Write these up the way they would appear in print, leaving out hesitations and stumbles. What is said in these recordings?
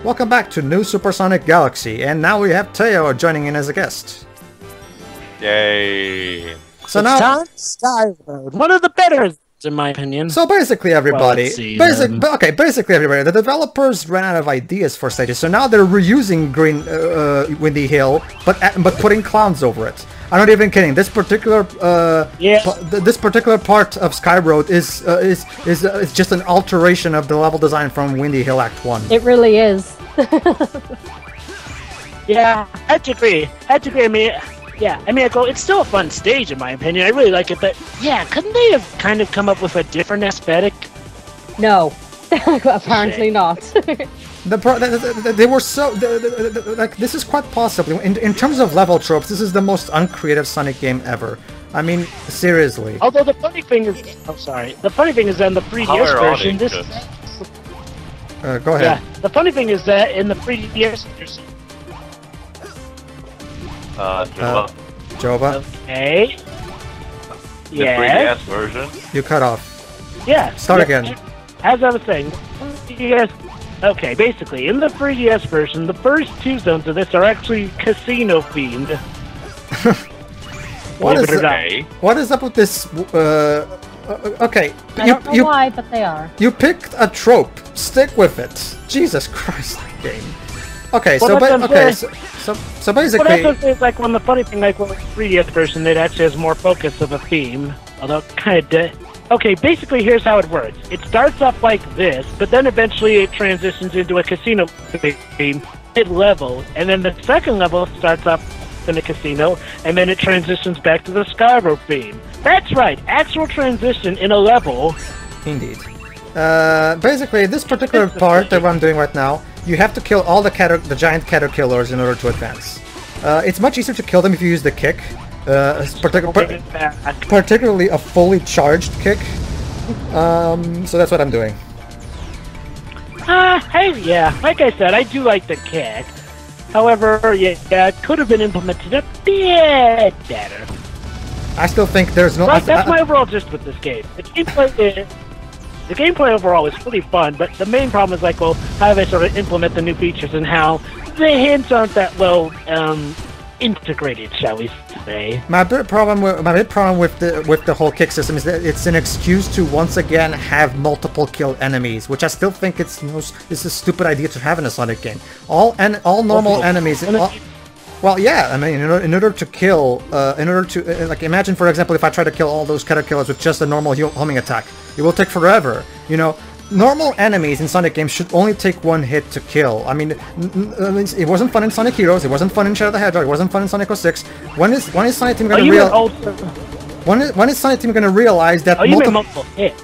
Welcome back to New Supersonic Galaxy, and now we have Teo joining in as a guest. Yay! So now, Skyroad, one of the better, in my opinion. So basically, everybody, well, basically everybody, the developers ran out of ideas for stages, so now they're reusing Windy Hill, but putting clowns over it. I'm not even kidding. This particular this particular part of Skyroad is just an alteration of the level design from Windy Hill Act 1. It really is. Yeah, I had to agree. I mean, it's still a fun stage in my opinion. I really like it, but yeah, couldn't they have kind of come up with a different aesthetic? No, apparently not. They were so like, this is quite possibly in terms of level tropes, this is the most uncreative Sonic game ever. I mean, seriously. Although the funny thing is, the funny thing is that in the 3DS version, this. Go ahead. Yeah, the funny thing is that in the 3DS version. Jova. Okay. The 3DS version. You cut off. Yeah. Start again. As I was saying, okay, basically, in the 3DS version, the first two zones of this are actually casino themed. What is up with this? Okay. I don't know why, but they are. You picked a trope. Stick with it. Jesus Christ, game. Okay, so basically, it's like when the funny thing, like with the 3DS version, it actually has more focus of a theme, although kind of. Okay, basically, here's how it works. It starts off like this, but then eventually it transitions into a casino theme mid-level, and then the second level starts off in a casino, and then it transitions back to the Skyroad theme. That's right, actual transition in a level. Indeed. Basically, this particular part that I'm doing right now, you have to kill all the giant caterpillars in order to advance. It's much easier to kill them if you use the kick. Particularly a fully charged kick. So that's what I'm doing. Yeah, like I said, I do like the kick. However, yeah, it could have been implemented a bit better. I still think there's no... That's my overall gist with this game. The gameplay overall is pretty fun, but the main problem is, like, well, how they sort of implement the new features and how the hints aren't that well integrated, shall we say. My big problem with the whole kick system is that it's an excuse to once again have multiple kill enemies, which I still think it's a stupid idea to have in a Sonic game. All normal enemies. Well, yeah, I mean, in order to kill, like, imagine, for example, if I try to kill all those caterpillars with just a normal homing attack. It will take forever, you know. Normal enemies in Sonic games should only take one hit to kill. I mean, it wasn't fun in Sonic Heroes, it wasn't fun in Shadow the Hedgehog, it wasn't fun in Sonic 06. When is Sonic Team gonna when is Sonic Team gonna realize that multiple hits?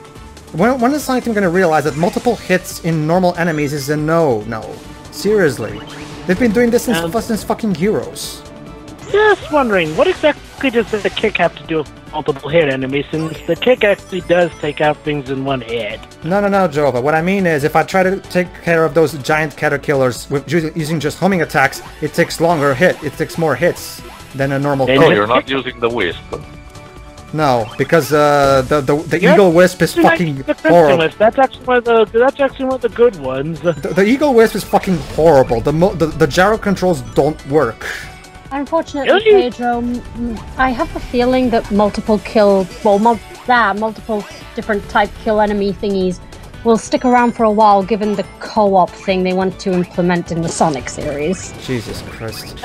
When is Sonic Team gonna realize that multiple hits in normal enemies is a no? Seriously. They've been doing this since fucking Heroes. Just wondering, what exactly does the kick have to do with multiple hit enemies, since the kick actually does take out things in one hit? No, Jova. What I mean is, if I try to take care of those giant caterpillars using just homing attacks, it takes longer hit. It takes more hits than a normal kick. No, you're not using the Wisp. No, because the Eagle Wisp is fucking horrible. That's actually one of the good ones. The Eagle Wisp is fucking horrible. The gyro controls don't work. Unfortunately, Pedro, I have a feeling that multiple different type kill enemy thingies will stick around for a while, given the co-op thing they want to implement in the Sonic series. Jesus Christ.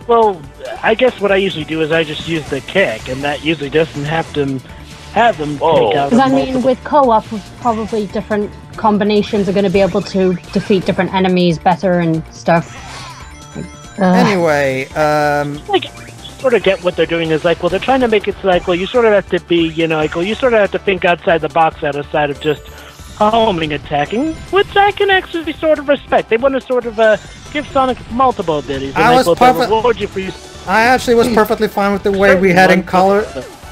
Well, I guess what I usually do is I just use the kick, and that usually doesn't have them take out. Because I mean, with co-op, probably different combinations are going to be able to defeat different enemies better and stuff. Anyway, like, sort of get what they're doing is, like, well, they're trying to make it so, like, well, you sort of have to be, you know, like, well, you sort of have to think outside the box outside of just homing attacking, which I can actually sort of respect. They want to sort of give Sonic multiple abilities, and reward you for you. I actually was perfectly fine with the way we had in Color.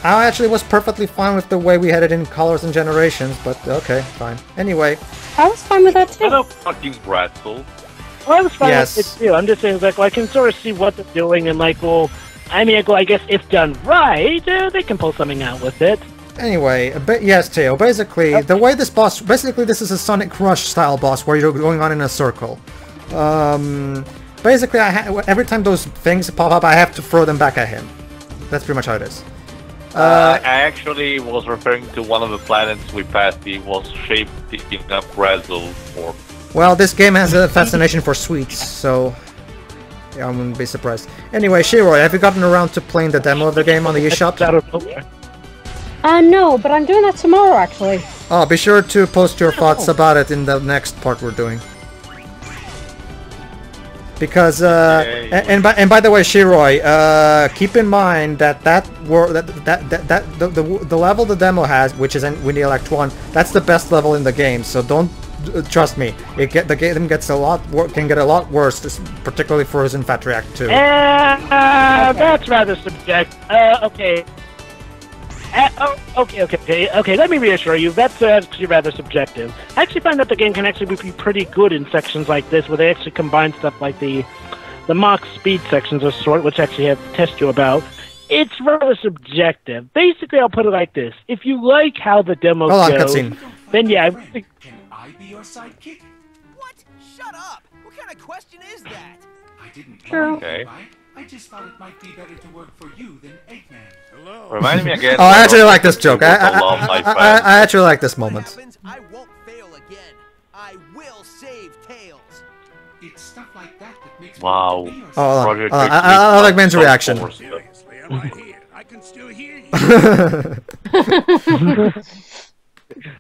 I actually was perfectly fine with the way we had it in Colors and Generations, but okay, fine. Anyway, I was fine with that too. I'm fucking grateful. Well, I was fine with it too. I'm just saying, like, well, I can sort of see what they're doing, and, like, well, I mean, I guess if done right, they can pull something out with it. Anyway, yes, Teo. Basically, the way this boss... Basically, this is a Sonic Rush style boss where you're going on in a circle. Basically, every time those things pop up, I have to throw them back at him. That's pretty much how it is. I actually was referring to one of the planets we passed. It was shaped in a pretzel form. Well, this game has a fascination for sweets, so... Yeah, I wouldn't be surprised. Anyway, Shiroi, have you gotten around to playing the demo of the game on the eShop? No, but I'm doing that tomorrow, actually. Oh, be sure to post your thoughts about it in the next part we're doing. Because, and by the way, Shiroi, keep in mind that the level the demo has, which is in Windy Elect 1, that's the best level in the game. So don't trust me. The game gets can get a lot worse, particularly for Frozen Factory Act 2. That's rather subjective. Okay. Okay. Let me reassure you. That's actually rather subjective. I actually find that the game can actually be pretty good in sections like this, where they actually combine stuff like the mock speed sections of sort, which actually have to test you about. It's rather subjective. Basically, I'll put it like this: if you like how the demo goes, then yeah. Can I be your sidekick? What? Shut up! What kind of question is that? I didn't. True. Okay. I just thought it might be better to work for you than Eggman. Hello. Remind me again. Oh, I actually like this joke. I actually like this moment. I won't fail again. I will save Tails. It's stuff like that that makes Wow. me Oh, Project I like Ben's reaction. Seriously, I'm right here. I can still hear you.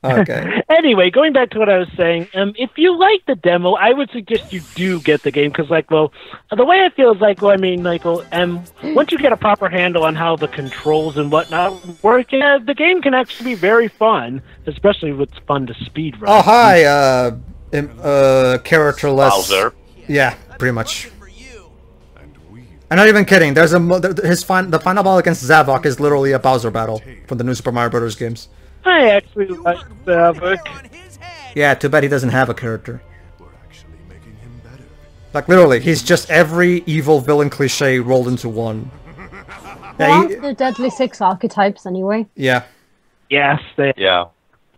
Okay. Anyway, going back to what I was saying, if you like the demo, I would suggest you do get the game, because, the way I feel is, once you get a proper handle on how the controls and whatnot work, the game can actually be very fun, especially if it's fun to speedrun. Oh, hi, characterless... Bowser. Yeah, pretty much. I'm not even kidding. There's the final battle against Zavok is literally a Bowser battle from the new Super Mario Bros. Games. I actually like Zavok. Yeah, too bad he doesn't have a character. Like, literally, he's just every evil villain cliche rolled into one. Well, the Deadly Six archetypes, anyway. Yeah. Yes, Yeah.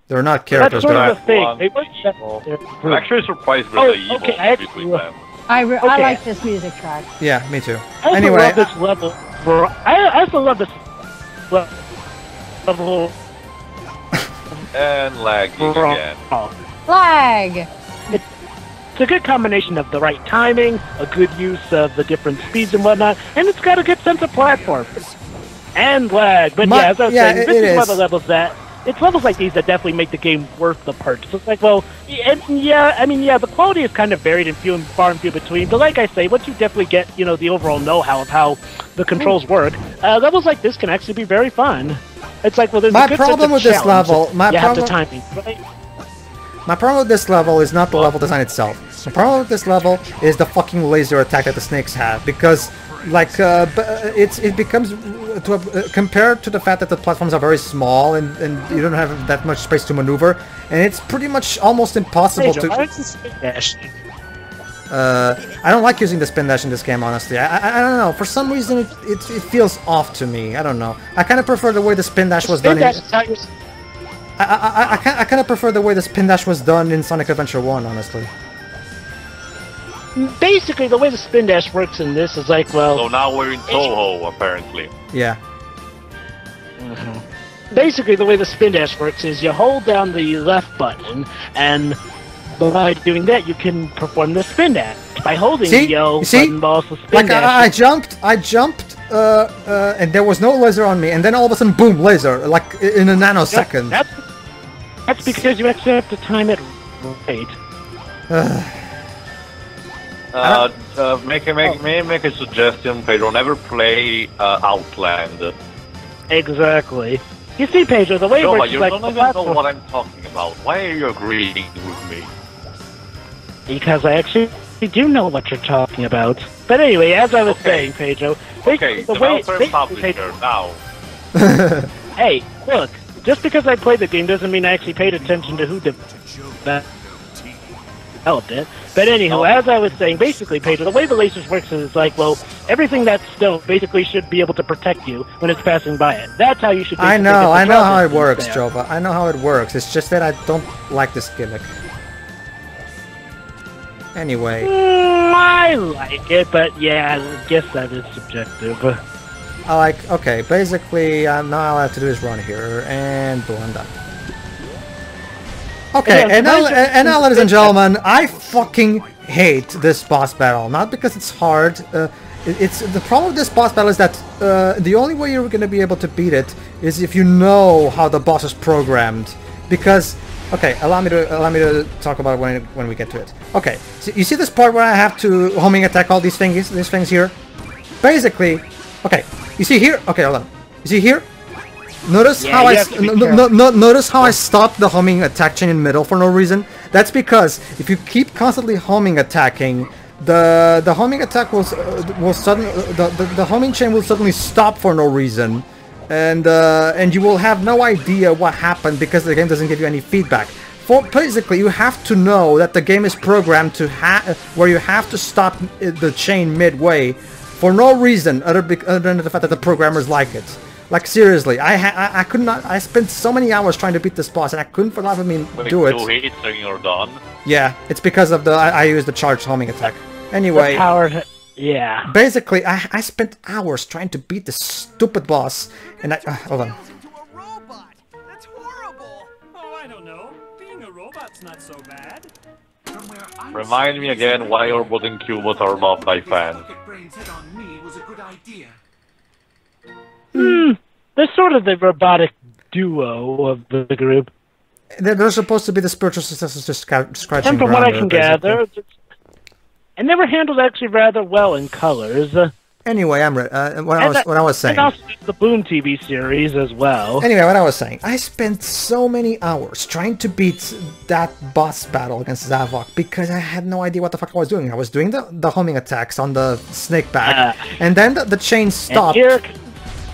They're not characters, that's sort of they're... the thing. I'm actually surprised with the evil. Okay, I like this music track. Yeah, me too. I also Anyway, love this level. I also love this level. And lagging again. Flag! It's a good combination of the right timing, a good use of the different speeds and whatnot, and it's got a good sense of platform. And lag. But as I was saying, this is one of the levels that... It's levels like these that definitely make the game worth the purchase. It's like, the quality is kind of varied and far and few between, but like I say, once you definitely get, the overall know-how of how the controls work, levels like this can actually be very fun. It's like, there's a good problem with this level, the timing, right? My problem with this level is not the level design itself. The problem with this level is the fucking laser attack that the snakes have, because, it becomes, compared to the fact that the platforms are very small and you don't have that much space to maneuver, and it's pretty much almost impossible to... I don't like using the spin dash in this game, honestly. I don't know. For some reason, it feels off to me. I don't know. I kind of prefer the way the spin dash was done. I kind of prefer the way the spin dash was done in Sonic Adventure 1, honestly. Basically, the way the spin dash works in this is like, So now we're in Toho, apparently. Yeah. Basically, the way the spin dash works is you hold down the left button, and by doing that, you can perform the spin dash. By holding the yellow button, but also spin dash. I jumped, and there was no laser on me, and then all of a sudden, boom, laser, like in a nanosecond. That's because you actually have to time it right. Make a suggestion, Pedro. Never play Outland. Exactly. You see, Pedro, the way it works is like... You don't even know what I'm talking about. Why are you agreeing with me? Because I actually do know what you're talking about. But anyway, as I was saying, Pedro... Okay, the developer publisher, now. Hey, look. Just because I played the game doesn't mean I actually paid attention to who did that. developed it. But anywho, as I was saying, basically, Pedro, the way the lasers works is like, well, everything that's stone basically should be able to protect you when it's passing by it. That's how you should. I know how it works, Jova. I know how it works. It's just that I don't like this gimmick. Anyway. I like it, but yeah, I guess that is subjective. Okay, basically, now all I have to do is run here, and boom, I'm done. Okay, and now, ladies and gentlemen, I fucking hate this boss battle. Not because it's hard. It's the problem with this boss battle is that the only way you're going to be able to beat it is if you know how the boss is programmed. Because, okay, allow me to talk about it when we get to it. Okay, so you see this part where I have to homing attack all these things here? Basically, okay, you see here? Okay, hold on. You see here? Notice how notice how I stopped the homing attack chain in the middle for no reason? That's because if you keep constantly homing attacking, the homing attack will suddenly the homing chain will suddenly stop for no reason, and you will have no idea what happened because the game doesn't give you any feedback. Basically, you have to know that the game is programmed to where you have to stop the chain midway for no reason other than the fact that the programmers like it. Like seriously, I could not. I spent so many hours trying to beat this boss, and I couldn't for the life of me do it. 2 hits and you're done. Yeah, it's because of I used the charged homing attack. Anyway, yeah. Basically, I spent hours trying to beat this stupid boss, and hold on. That's horrible. Oh, I don't know. Being a robot's not so bad. Remind me again why your wooden cubots are loved by fans. Brain's head on me was a good idea. They're sort of the robotic duo of the group. They're supposed to be the spiritual successors to Scratching. And from what I can gather, and they were handled actually rather well in colors. Anyway, what I was saying. And also the Boom TV series as well. Anyway, what I was saying. I spent so many hours trying to beat that boss battle against Zavok because I had no idea what the fuck I was doing. I was doing the homing attacks on the snake back, and then the chain stopped.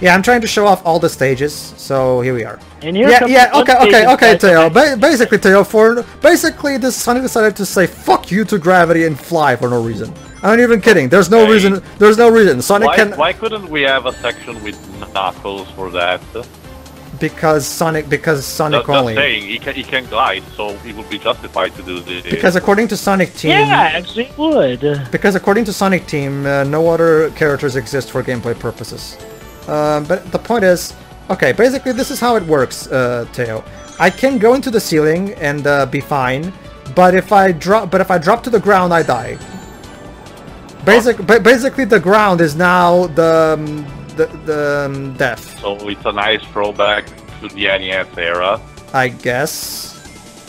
Yeah, I'm trying to show off all the stages, so here we are. And here okay, Teo. Basically, Teo, this Sonic decided to say fuck you to gravity and fly for no reason. I'm not even kidding. There's no reason. There's no reason. Sonic Why couldn't we have a section with Knuckles for that? Because Sonic only. Just saying, he can glide, so he would be justified to do this. Because according to Sonic Team... Yeah, actually it would. Because according to Sonic Team, no other characters exist for gameplay purposes. But the point is, okay, basically this is how it works, Teo. I can go into the ceiling and be fine, but if I drop to the ground, I die. Basically, the ground is now the death. So it's a nice throwback to the NES era. I guess.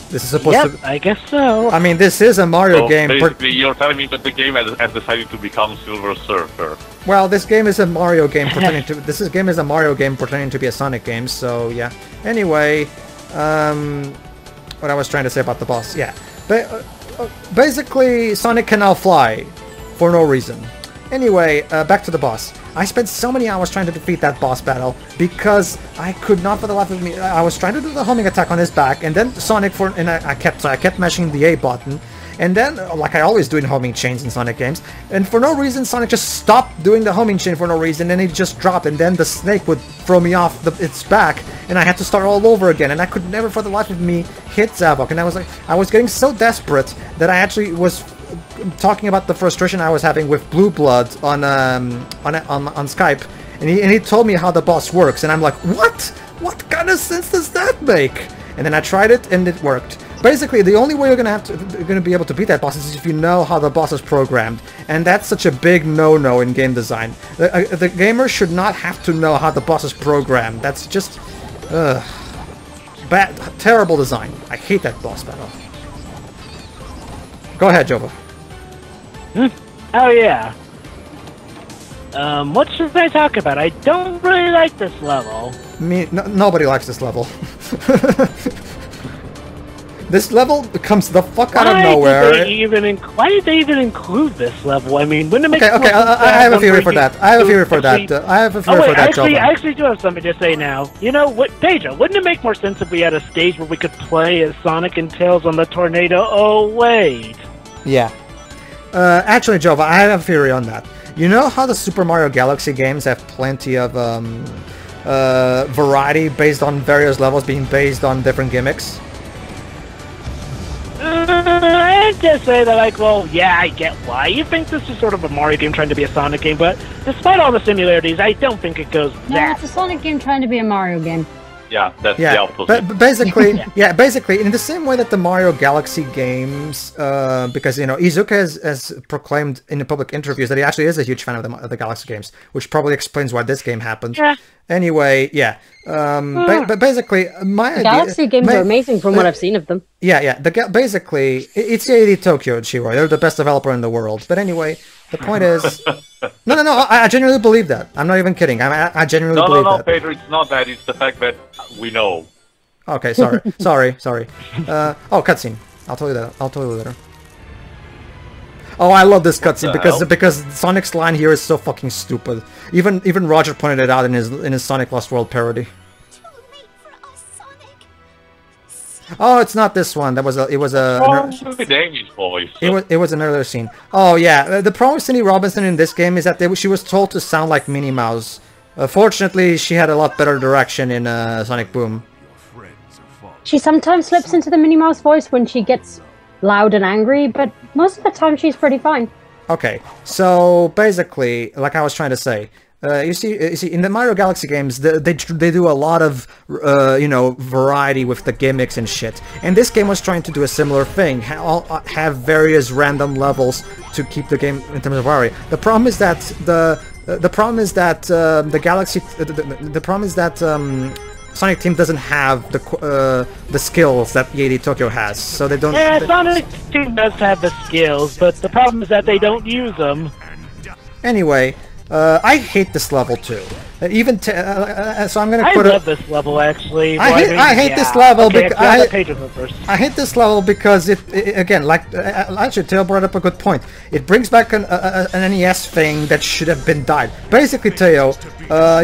This is supposed to... I guess so. I mean, this is a Mario game. Basically, you're telling me that the game has decided to become Silver Surfer. Well, this game is a Mario game pretending to... This game is a Mario game pretending to be a Sonic game, so yeah. Anyway, what I was trying to say about the boss, yeah. Basically, Sonic can now fly for no reason. Anyway, back to the boss. I spent so many hours trying to defeat that boss battle because I could not for the life of me. I was trying to do the homing attack on his back, and then Sonic I kept mashing the A button, and then like I always do in homing chains in Sonic games, and for no reason Sonic just stopped doing the homing chain for no reason, and it just dropped, and then the snake would throw me off its back, and I had to start all over again, and I could never for the life of me hit Zavok, and I was getting so desperate that I actually was talking about the frustration I was having with Blue Blood on Skype, and he told me how the boss works, and I'm like, what kind of sense does that make? And then I tried it, and it worked. Basically, the only way you're gonna be able to beat that boss is if you know how the boss is programmed, and that's such a big no-no in game design. The gamer should not have to know how the boss is programmed. That's just bad, terrible design. I hate that boss battle. Go ahead, Jova. Oh yeah. What should I talk about? I don't really like this level. Nobody likes this level. This level comes the fuck out of nowhere. Why did they even include this level? I mean, wouldn't it make okay, I have a theory for that. I have a theory for that. I actually do have something to say now. You know what, Pedro? Wouldn't it make more sense if we had a stage where we could play as Sonic and Tails on the tornado? Oh wait. Yeah. Actually, Jova, I have a theory on that. You know how the Super Mario Galaxy games have plenty of variety based on various levels being based on different gimmicks? I'd just say that, like, well, yeah, I get why you think this is sort of a Mario game trying to be a Sonic game, but despite all the similarities, I don't think it goes No, that. it's a Sonic game trying to be a Mario game. Yeah, that's the Yeah, opposite. but basically, yeah, basically, in the same way that the Mario Galaxy games, because, you know, Iizuka has proclaimed in the public interviews that he actually is a huge fan of the Galaxy games, which probably explains why this game happened. Yeah. Anyway, yeah. But basically, my idea... Galaxy games are amazing from what I've seen of them. Yeah. Basically, it's AD Tokyo, Chihuahua. They're the best developer in the world. But anyway, the point is... No, I genuinely believe that. I'm not even kidding. I genuinely believe that. No, Pedro, it's not that. It's the fact that we know. Okay, sorry. sorry. Oh, cutscene. I'll tell you that. I'll tell you later. Oh, I love this cutscene because Sonic's line here is so fucking stupid. Even Roger pointed it out in his Sonic Lost World parody. Oh, it's not this one. It was The Danish voice. It was an earlier scene. Oh yeah, the problem with Cindy Robinson in this game is that she was told to sound like Minnie Mouse. Fortunately, she had a lot better direction in Sonic Boom. She sometimes slips into the Minnie Mouse voice when she gets loud and angry, but most of the time she's pretty fine. Okay, so basically, like I was trying to say, you see, in the Mario Galaxy games, they do a lot of, you know, variety with the gimmicks and shit. And this game was trying to do a similar thing, have various random levels to keep the game in terms of variety. The problem is that Sonic Team doesn't have the skills that AD Tokyo has, so they don't. Yeah, Sonic Team does have the skills, but the problem is that they don't use them. Anyway. I hate this level too. So I'm gonna put I love this level actually. I hate this level because I hate this level because it again, like actually Teo brought up a good point. It brings back an NES thing that should have been died. Basically, Teo,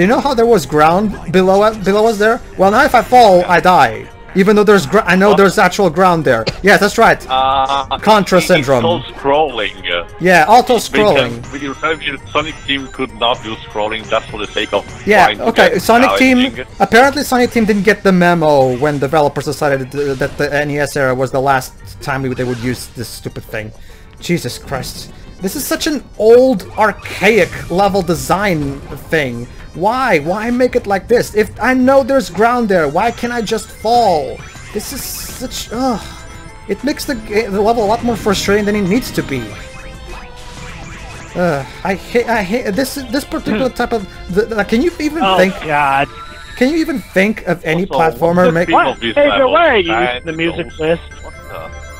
you know how there was ground below us there? Well, now if I fall, I die. Even though there's actual ground there. Yeah, that's right. Contra syndrome. Auto-scrolling. Yeah, auto-scrolling. Sonic Team could not do scrolling just for the sake of... Yeah, okay, Sonic Team... Apparently Sonic Team didn't get the memo when developers decided that the NES era was the last time they would use this stupid thing. Jesus Christ. This is such an old, archaic level design thing. Why? Why make it like this? If I know there's ground there, why can't I just fall? This is such... Ugh. It makes the level a lot more frustrating than it needs to be. I hate this particular type of... can you even think... Oh God. Can you even think of any platformer make... Pedro, why are you using the music list?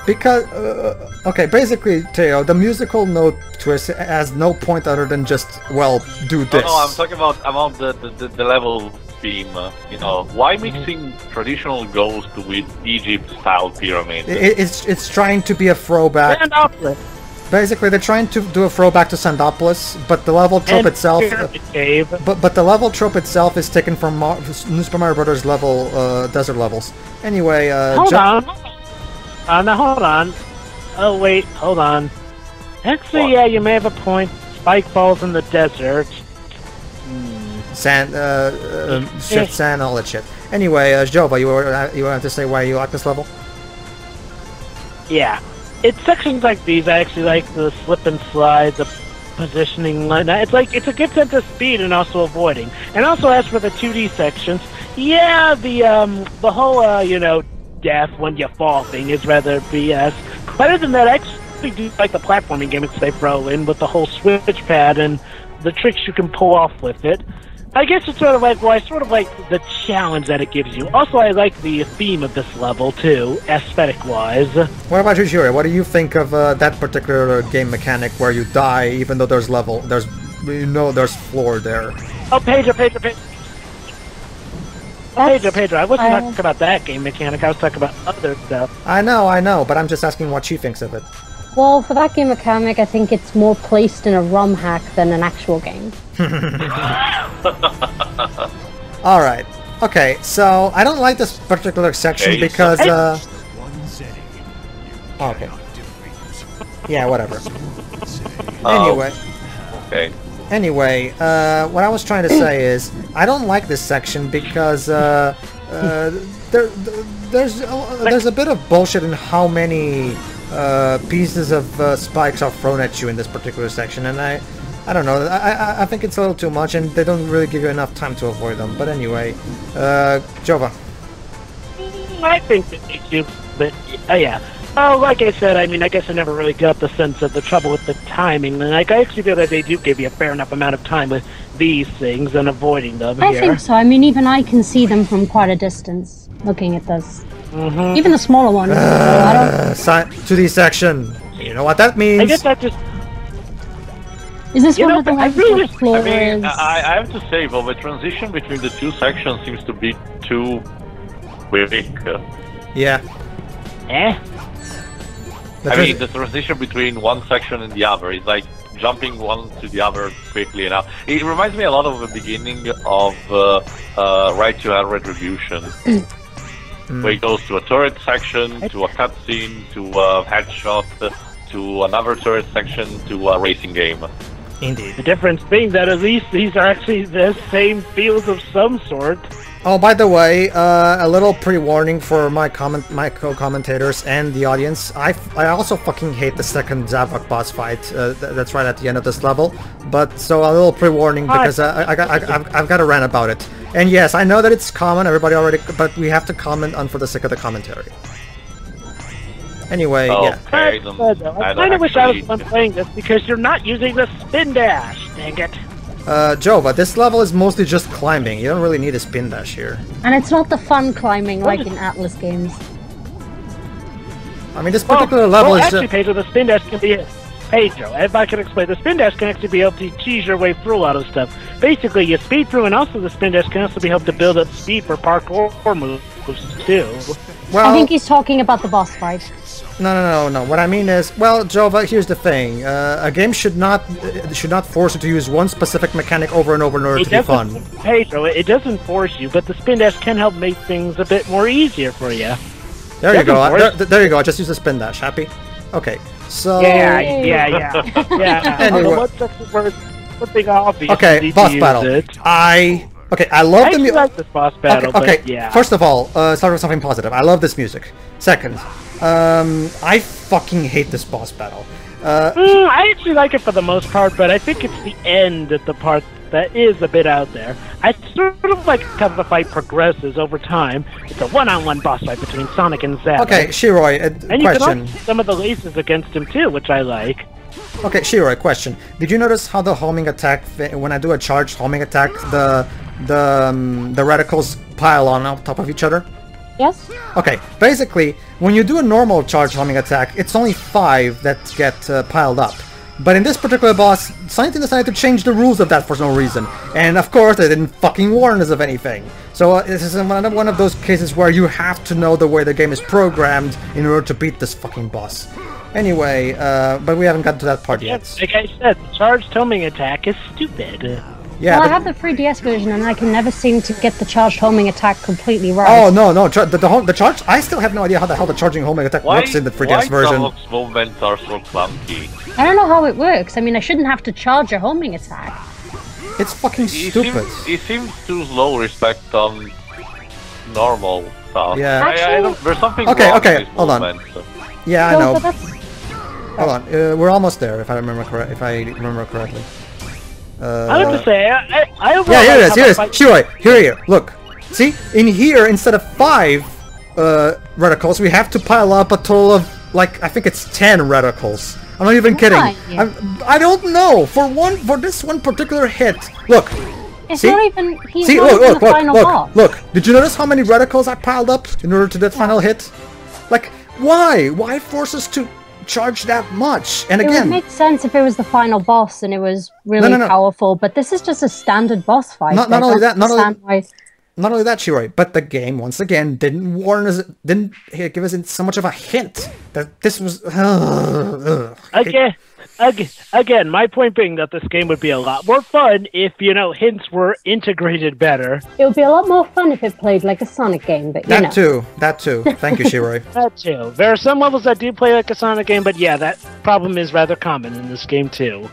Because, okay, basically, Teo, the musical note twist has no point other than just, well, do this. No, I'm talking about the level theme, you know. Why mixing traditional ghost with Egypt-style pyramids? It's trying to be a throwback. Basically, they're trying to do a throwback to Sandopolis, but the level trope itself... But the level trope itself is taken from Super Mario Brothers level, desert levels. Anyway, Hold on. Now hold on. Oh wait, hold on. Actually, what? Yeah, you may have a point. Spike falls in the desert. Sand, shit, sand, all that shit. Anyway, Jova, you wanted to say why you like this level? Yeah, it's sections like these. I actually like the slip and slide, the positioning. It's like it's a good sense of speed and also avoiding. And also, as for the 2D sections, yeah, the whole you know, death when you fall thing is rather BS. But other than that, I actually do like the platforming gimmicks they throw in with the whole switch pad and the tricks you can pull off with it. I guess it's sort of like, well, I sort of like the challenge that it gives you. Also, I like the theme of this level too, aesthetic-wise. What about you, Shuri? What do you think of that particular game mechanic where you die even though there's there's floor there? Oh, Pedro, I wasn't talking about that game mechanic, I was talking about other stuff. I know, but I'm just asking what she thinks of it. Well, for that game mechanic, I think it's more placed in a ROM hack than an actual game. Alright. Okay, so I don't like this particular section because... okay. Yeah, whatever. Oh. Anyway. Okay. Anyway, what I was trying to say is, I don't like this section because there's a bit of bullshit in how many pieces of spikes are thrown at you in this particular section, and I don't know, I think it's a little too much, and they don't really give you enough time to avoid them. But anyway, Jova. I think that they do, but yeah. Oh, like I said, I mean, I guess I never really got the sense of the trouble with the timing. And like, I actually feel that they do give you a fair enough amount of time with these things and avoiding them I think so. I mean, even I can see them from quite a distance, looking at this. Even the smaller ones. So I don't... 2D section. You know what that means? I guess that just... Is this one of the ones with floors? I mean, I have to say, though, the transition between the two sections seems to be too quick. Yeah. Eh? I mean, the transition between one section and the other is like jumping one to the other quickly enough. It reminds me a lot of the beginning of Right to Hell Retribution, where it goes to a turret section, to a cutscene, to a headshot, to another turret section, to a racing game. Indeed. The difference being that at least these are actually the same fields of some sort. Oh, by the way, a little pre-warning for my co-commentators and the audience. I also fucking hate the second Zavok boss fight. That's right at the end of this level. But so a little pre-warning because I've got to rant about it. And yes, I know that it's common. Everybody already, but we have to comment on for the sake of the commentary. Anyway, yeah. Okay, I kind of wish I was the one playing this because you're not using the spin dash. Dang it. Jova, this level is mostly just climbing. You don't really need a spin dash here. And it's not the fun climbing like in Atlas games. I mean, this particular level is actually, Pedro, the spin dash can be... Pedro, if I can explain, the spin dash can actually be able to tease your way through a lot of stuff. Basically, you speed through, and also the spin dash can also be helped to build up speed for parkour moves, too. Well, I think he's talking about the boss fight. No. What I mean is, well, Jova, here's the thing. A game should not force you to use one specific mechanic over and over in order to be fun. Pedro, it doesn't force you, but the spin dash can help make things a bit more easier for you. There you go. There you go. I just use the spin dash. Happy? Okay. So. Yeah. Anyway. Okay, boss battle. I love the music. I like this boss battle, okay, but yeah. First of all, start with something positive. I love this music. Second, I fucking hate this boss battle. I actually like it for the most part, but I think it's the end at the part that is a bit out there. I sort of like how the fight progresses over time. It's a one-on-one boss fight between Sonic and Zavok. Okay, Shiroi, and you can also some of the laces against him too, which I like. Okay, Shiroi, question. Did you notice how the homing attack, when I do a charged homing attack, the reticles pile on top of each other? Yes? Okay, basically, when you do a normal charged homing attack, it's only 5 that get piled up. But in this particular boss, Sonic decided to change the rules of that for no reason. And of course, they didn't fucking warn us of anything. So this is another one of those cases where you have to know the way the game is programmed in order to beat this fucking boss. Anyway, but we haven't gotten to that part yet. Like I said, the charged homing attack is stupid. Yeah, well, I have the 3DS version, and I can never seem to get the charged homing attack completely right. Oh, no, the charge... I still have no idea how the hell the charging homing attack works in the 3DS version. Why Zavok's movements are so clunky? I don't know how it works. I mean, I shouldn't have to charge a homing attack. It's fucking stupid. It seems too slow respect on normal stuff. Yeah. Actually, there's something wrong with his hold on. movements. Yeah, I know. Hold on, we're almost there, if I remember correctly. I have to say, I overall yeah, here it is. Shiroi, here. Look, see, in here instead of 5 reticles, we have to pile up a total of like I think it's 10 reticles. I'm not even kidding. I don't know. For this one particular hit, look. It's see? not even. He's see, not even the final boss. Look. Did you notice how many reticles I piled up in order to that final hit? Like, why? Why force us to charge that much? And again, it would make sense if it was the final boss and it was really powerful, but this is just a standard boss fight. Not only that, Shiroi, but the game once again didn't warn us, didn't give us so much of a hint that this was. Again, my point being that this game would be a lot more fun if, hints were integrated better. It would be a lot more fun if it played like a Sonic game, but That too. Thank you, Shiroi. That too. There are some levels that do play like a Sonic game, but yeah, that problem is rather common in this game too.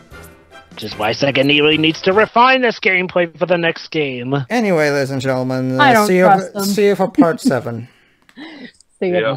Which is why Sega really needs to refine this gameplay for the next game. Anyway, ladies and gentlemen, I don't trust them. see you for part 7. See you. Yeah.